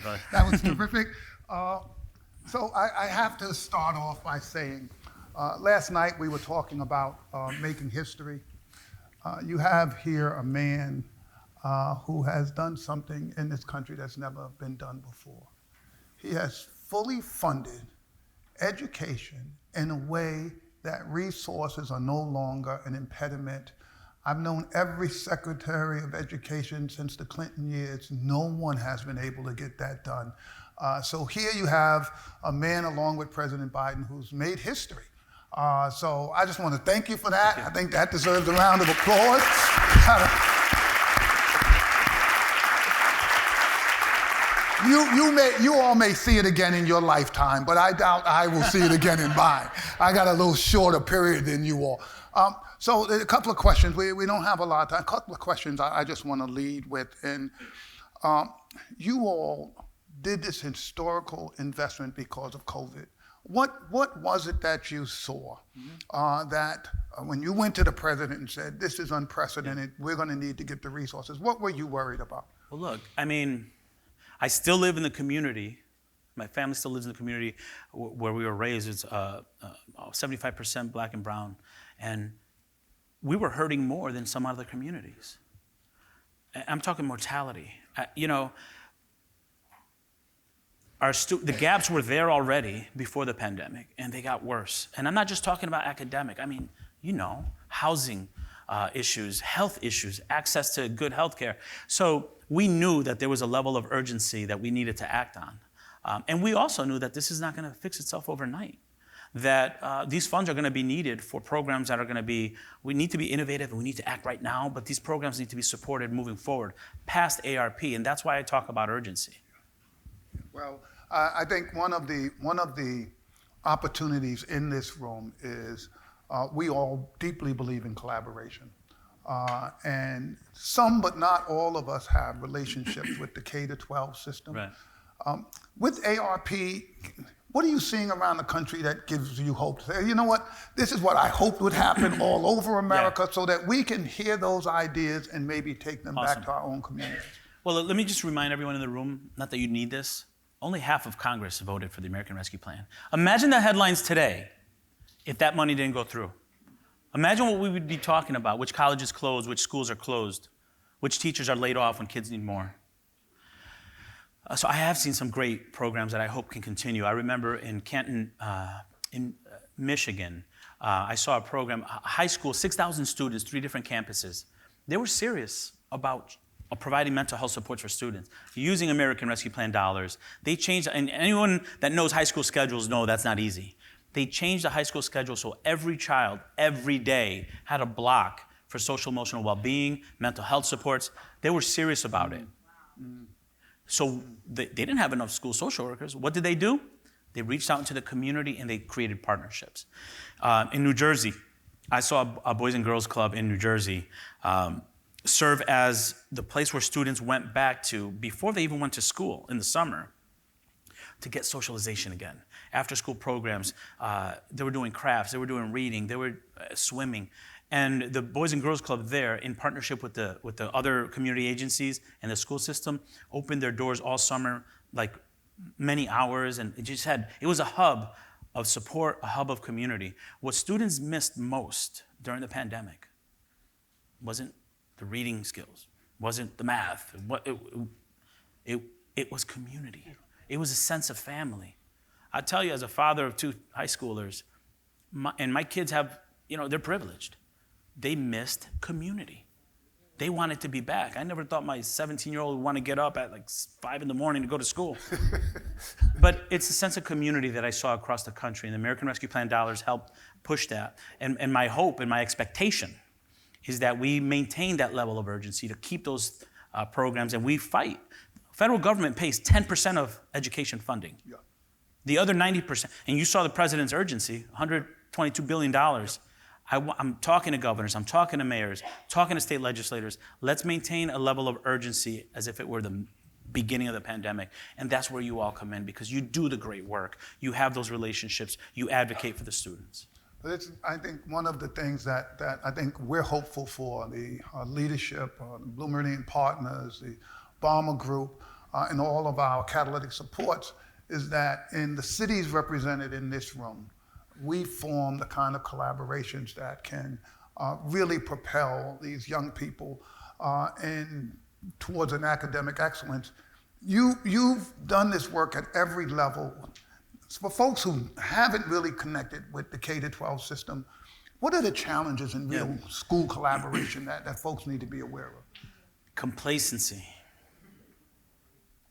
brother. That was terrific. So I have to start off by saying, last night we were talking about making history. You have here a man who has done something in this country that's never been done before. He has fully funded education in a way that resources are no longer an impediment. I've known every Secretary of Education since the Clinton years. No one has been able to get that done. So here you have a man along with President Biden who's made history. So I just want to thank you for that. I think that deserves a round of applause. You all may see it again in your lifetime, but I doubt I will see it again in mine. I got a little shorter period than you all. So a couple of questions. We don't have a lot of time. A couple of questions I just want to lead with. And you all did this historical investment because of COVID. What was it that you saw that when you went to the president and said, this is unprecedented, we're going to need to get the resources? What were you worried about? Well, look, I mean, I still live in the community. My family still lives in the community where we were raised. It's 75% black and brown. And we were hurting more than some other communities. I'm talking mortality. The gaps were there already before the pandemic, and they got worse. And I'm not just talking about academic. I mean, housing issues, health issues, access to good health care. So we knew that there was a level of urgency that we needed to act on. And we also knew that this is not going to fix itself overnight, that these funds are going to be needed for programs that are going to be, we need to be innovative and we need to act right now, but these programs need to be supported moving forward past ARP, and that's why I talk about urgency. Well, I think one of the opportunities in this room is we all deeply believe in collaboration. And some, but not all of us have relationships with the K-12 system. Right. With ARP, what are you seeing around the country that gives you hope to say, you know what, this is what I hoped would happen all over America, so that we can hear those ideas and maybe take them back to our own communities? Well, let me just remind everyone in the room, not that you need this, only half of Congress voted for the American Rescue Plan. Imagine the headlines today if that money didn't go through. Imagine what we would be talking about, which colleges closed, which schools are closed, which teachers are laid off when kids need more. So I have seen some great programs that I hope can continue. I remember in Canton, in Michigan, I saw a program, a high school, 6,000 students, 3 different campuses. They were serious about providing mental health supports for students, using American Rescue Plan dollars. They changed, and anyone that knows high school schedules know that's not easy. They changed the high school schedule so every child, every day, had a block for social emotional well-being, mental health supports. They were serious about it. So they didn't have enough school social workers. What did they do? They reached out into the community and they created partnerships. In New Jersey, I saw a Boys and Girls Club in New Jersey serve as the place where students went back to before they even went to school in the summer to get socialization again. After school programs, they were doing crafts, they were doing reading, they were swimming. And the Boys and Girls Club there, in partnership with the other community agencies and the school system, opened their doors all summer, like many hours, and it was a hub of support, a hub of community. What students missed most during the pandemic wasn't the reading skills, wasn't the math. It was community. It was a sense of family. I tell you, as a father of 2 high schoolers, and my kids have, they're privileged. They missed community. They wanted to be back. I never thought my 17-year-old would want to get up at like 5 in the morning to go to school. But it's a sense of community that I saw across the country, and the American Rescue Plan dollars helped push that. And my hope and my expectation is that we maintain that level of urgency to keep those programs, and we fight. Federal government pays 10% of education funding. Yeah. The other 90%, and you saw the president's urgency, $122 billion. I'm talking to governors, I'm talking to mayors, talking to state legislators. Let's maintain a level of urgency as if it were the beginning of the pandemic. And that's where you all come in, because you do the great work. You have those relationships. You advocate for the students. It's, I think, one of the things that I think we're hopeful for, the leadership, the Blue Meridian Partners, the Obama Group, in all of our catalytic supports is that in the cities represented in this room, we form the kind of collaborations that can really propel these young people towards an academic excellence. You've done this work at every level. For folks who haven't really connected with the K-12 system, what are the challenges in real school collaboration that folks need to be aware of? Complacency.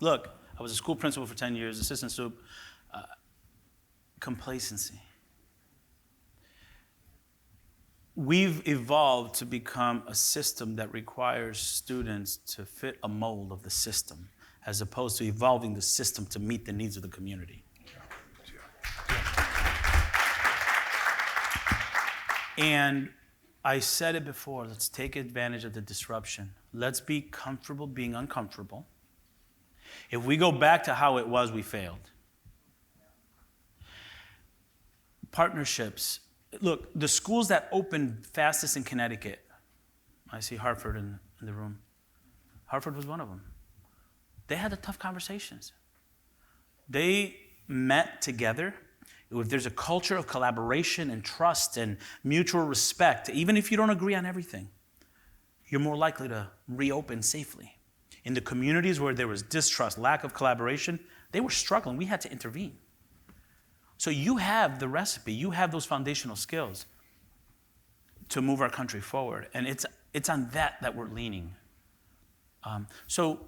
Look, I was a school principal for 10 years, assistant soup. Complacency. We've evolved to become a system that requires students to fit a mold of the system, as opposed to evolving the system to meet the needs of the community. And I said it before, let's take advantage of the disruption. Let's be comfortable being uncomfortable. If we go back to how it was, we failed. Partnerships. Look, the schools that opened fastest in Connecticut, I see Hartford in the room. Hartford was one of them. They had the tough conversations. They met together. If there's a culture of collaboration and trust and mutual respect, even if you don't agree on everything, you're more likely to reopen safely. In the communities where there was distrust, lack of collaboration, they were struggling. We had to intervene. So you have the recipe. You have those foundational skills to move our country forward. And it's on that we're leaning. So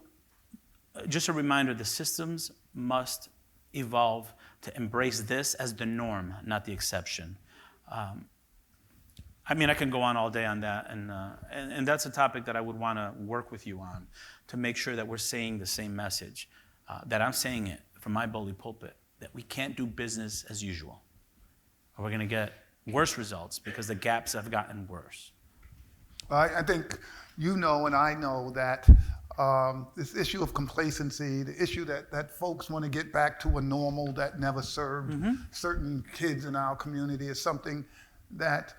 just a reminder, the systems must evolve to embrace this as the norm, not the exception. I mean, I can go on all day on that, and that's a topic that I would want to work with you on to make sure that we're saying the same message, that I'm saying it from my bully pulpit, that we can't do business as usual, or we're going to get worse results because the gaps have gotten worse. I think you know and I know that this issue of complacency, the issue that folks want to get back to a normal that never served certain kids in our community is something that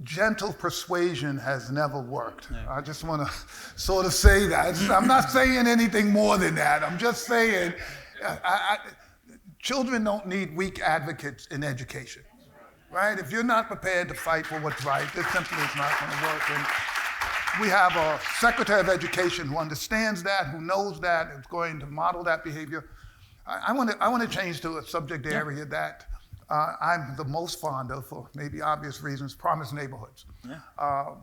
gentle persuasion has never worked. Yeah. I just want to sort of say that. I'm not saying anything more than that. I'm just saying children don't need weak advocates in education, right? If you're not prepared to fight for what's right, this simply is not going to work. And we have a Secretary of Education who understands that, who knows that, is going to model that behavior. I want to change to a subject area that I'm the most fond of, for maybe obvious reasons, promised neighborhoods. Yeah.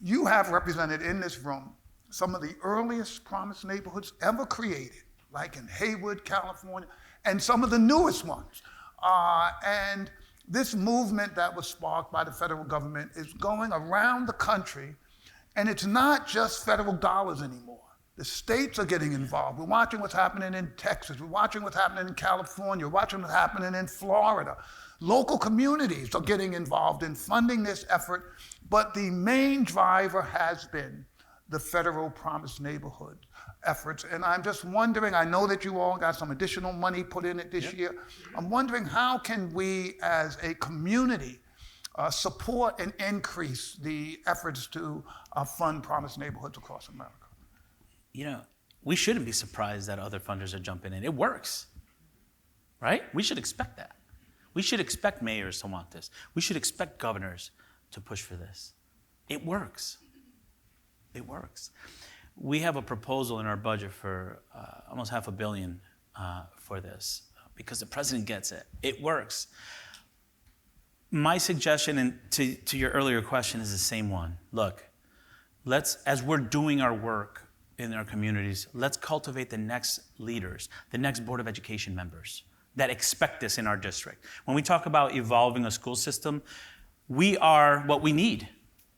You have represented in this room some of the earliest promised neighborhoods ever created, like in Haywood, California, and some of the newest ones. And this movement that was sparked by the federal government is going around the country, and it's not just federal dollars anymore. The states are getting involved. We're watching what's happening in Texas. We're watching what's happening in California. We're watching what's happening in Florida. Local communities are getting involved in funding this effort, but the main driver has been the federal Promised Neighborhood efforts. And I'm just wondering, I know that you all got some additional money put in it this year. I'm wondering, how can we as a community support and increase the efforts to fund Promised Neighborhoods across America? You know, we shouldn't be surprised that other funders are jumping in. It works, right? We should expect that. We should expect mayors to want this. We should expect governors to push for this. It works. It works. We have a proposal in our budget for almost $500 million for this because the president gets it. It works. My suggestion, and to your earlier question, is the same one. Look, as we're doing our work in our communities, let's cultivate the next leaders, the next Board of Education members that expect this in our district. When we talk about evolving a school system, we are what we need,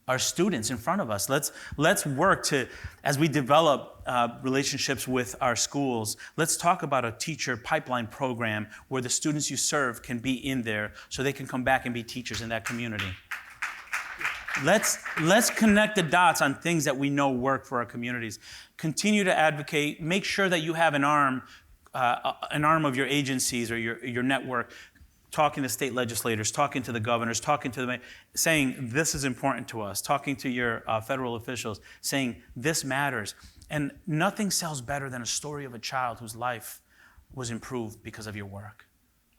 our students in front of us. Let's work to, as we develop relationships with our schools, let's talk about a teacher pipeline program where the students you serve can be in there so they can come back and be teachers in that community. Let's connect the dots on things that we know work for our communities. Continue to advocate. Make sure that you have an arm of your agencies or your network, talking to state legislators, talking to the governors, talking to the saying this is important to us, talking to your federal officials, saying this matters. And nothing sells better than a story of a child whose life was improved because of your work.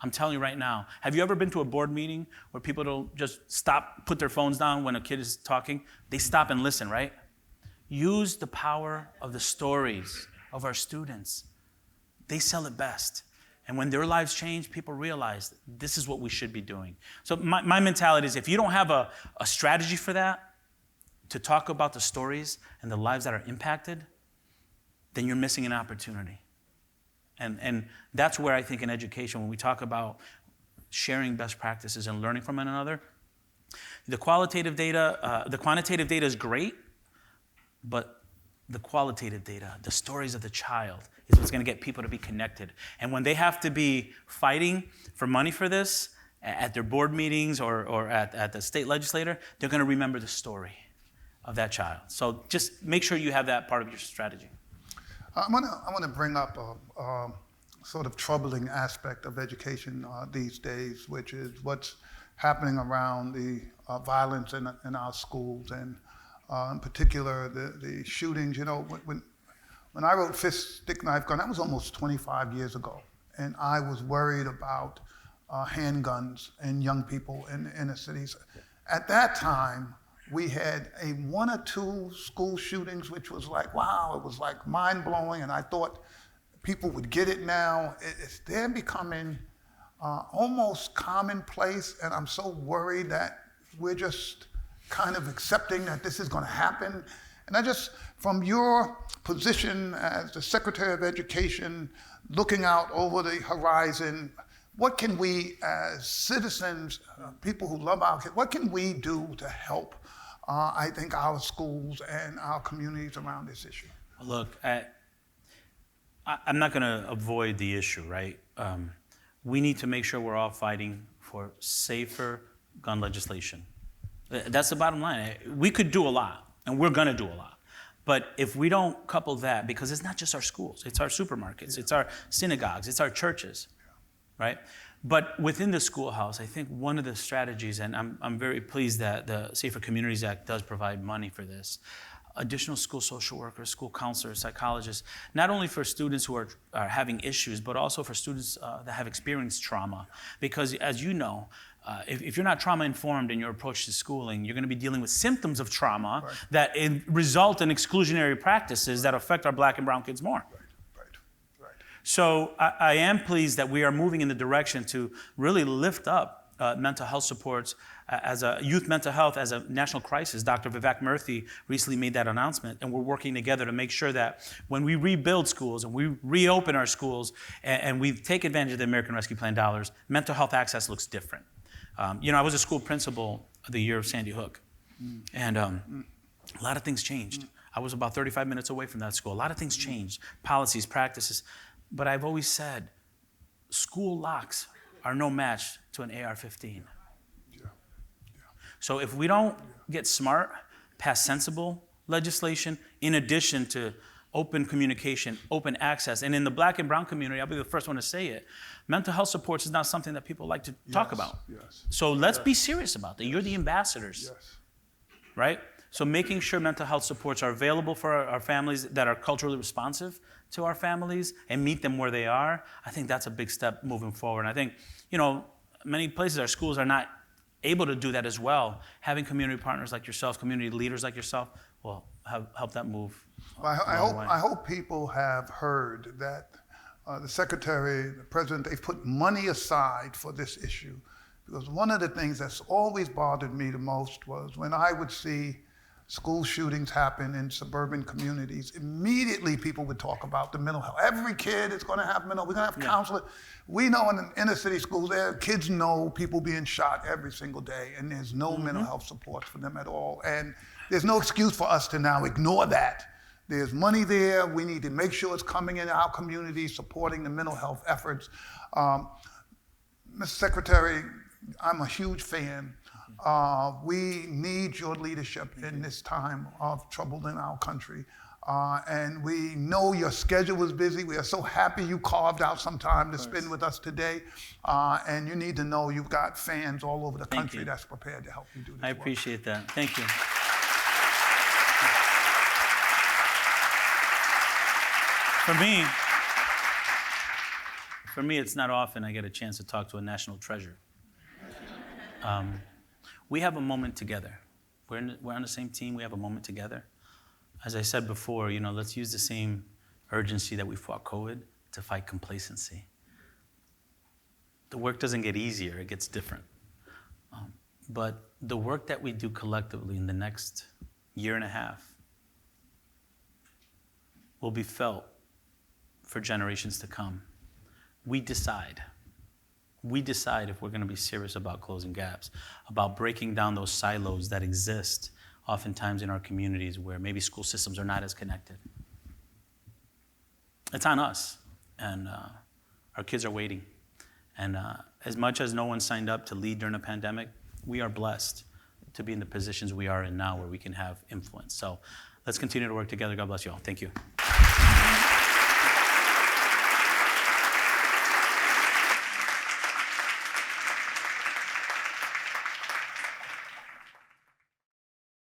I'm telling you right now, have you ever been to a board meeting where people don't just stop, put their phones down when a kid is talking? They stop and listen, right? Use the power of the stories of our students. They sell it best. And when their lives change, people realize this is what we should be doing. So my mentality is if you don't have a strategy for that, to talk about the stories and the lives that are impacted, then you're missing an opportunity. And that's where I think in education, when we talk about sharing best practices and learning from one another, the quantitative data is great, but the qualitative data, the stories of the child, is what's going to get people to be connected. And when they have to be fighting for money for this at their board meetings or at the state legislature, they're going to remember the story of that child. So just make sure you have that part of your strategy. I want to bring up a sort of troubling aspect of education these days, which is what's happening around the violence in our schools, and in particular the shootings. You know, when I wrote Fist, Stick, Knife, Gun, that was almost 25 years ago, and I was worried about handguns and young people in the inner cities. At that time, we had one or two school shootings, which was like, wow, it was like mind-blowing, and I thought people would get it now. They're becoming almost commonplace, and I'm so worried that we're just kind of accepting that this is going to happen. And I just, from your position as the Secretary of Education, looking out over the horizon, what can we as citizens, people who love our kids, what can we do to help I think our schools and our communities around this issue? Look, I'm not going to avoid the issue, right? We need to make sure we're all fighting for safer gun legislation. That's the bottom line. We could do a lot, and we're going to do a lot. But if we don't couple that, because it's not just our schools, it's our supermarkets, it's our synagogues, it's our churches, right? But within the schoolhouse, I think one of the strategies, and I'm very pleased that the Safer Communities Act does provide money for this, additional school social workers, school counselors, psychologists, not only for students who are having issues, but also for students that have experienced trauma. Because as you know, if you're not trauma-informed in your approach to schooling, you're going to be dealing with symptoms of trauma that result in exclusionary practices that affect our black and brown kids more. So I am pleased that we are moving in the direction to really lift up mental health supports as a youth mental health as a national crisis. Dr. Vivek Murthy recently made that announcement, and we're working together to make sure that when we rebuild schools and we reopen our schools and we take advantage of the American Rescue Plan dollars, mental health access looks different. I was a school principal the year of Sandy Hook, and a lot of things changed. I was about 35 minutes away from that school. A lot of things changed, policies, practices. But I've always said, school locks are no match to an AR-15. So if we don't get smart, pass sensible legislation, in addition to open communication, open access, and in the black and brown community, I'll be the first one to say it, mental health supports is not something that people like to talk about. So let's be serious about that. You're the ambassadors, right? So making sure mental health supports are available for our families that are culturally responsive to our families and meet them where they are, I think that's a big step moving forward. And I think, many places, our schools are not able to do that as well. Having community partners like yourself, community leaders like yourself, will help that move. Well, I hope people have heard that the Secretary, the President, they've put money aside for this issue. Because one of the things that's always bothered me the most was when I would see school shootings happen in suburban communities, immediately people would talk about the mental health. Every kid is going to have mental, we're going to have counselors. We know in the inner city schools, kids know people being shot every single day, and there's no mental health support for them at all. And there's no excuse for us to now ignore that. There's money there. We need to make sure it's coming in our community, supporting the mental health efforts. Mr. Secretary, I'm a huge fan. We need your leadership in this time of trouble in our country. And we know your schedule is busy. We are so happy you carved out some time to spend with us today. And you need to know you've got fans all over the country that's prepared to help you do this I appreciate that. Thank you. For me, it's not often I get a chance to talk to a national treasure. We have a moment together. We're on the same team. We have a moment together. As I said before, let's use the same urgency that we fought COVID to fight complacency. The work doesn't get easier, it gets different. But the work that we do collectively in the next year and a half will be felt for generations to come. We decide if we're going to be serious about closing gaps, about breaking down those silos that exist oftentimes in our communities where maybe school systems are not as connected. It's on us, and our kids are waiting. And as much as no one signed up to lead during a pandemic, we are blessed to be in the positions we are in now where we can have influence. So let's continue to work together. God bless you all. Thank you.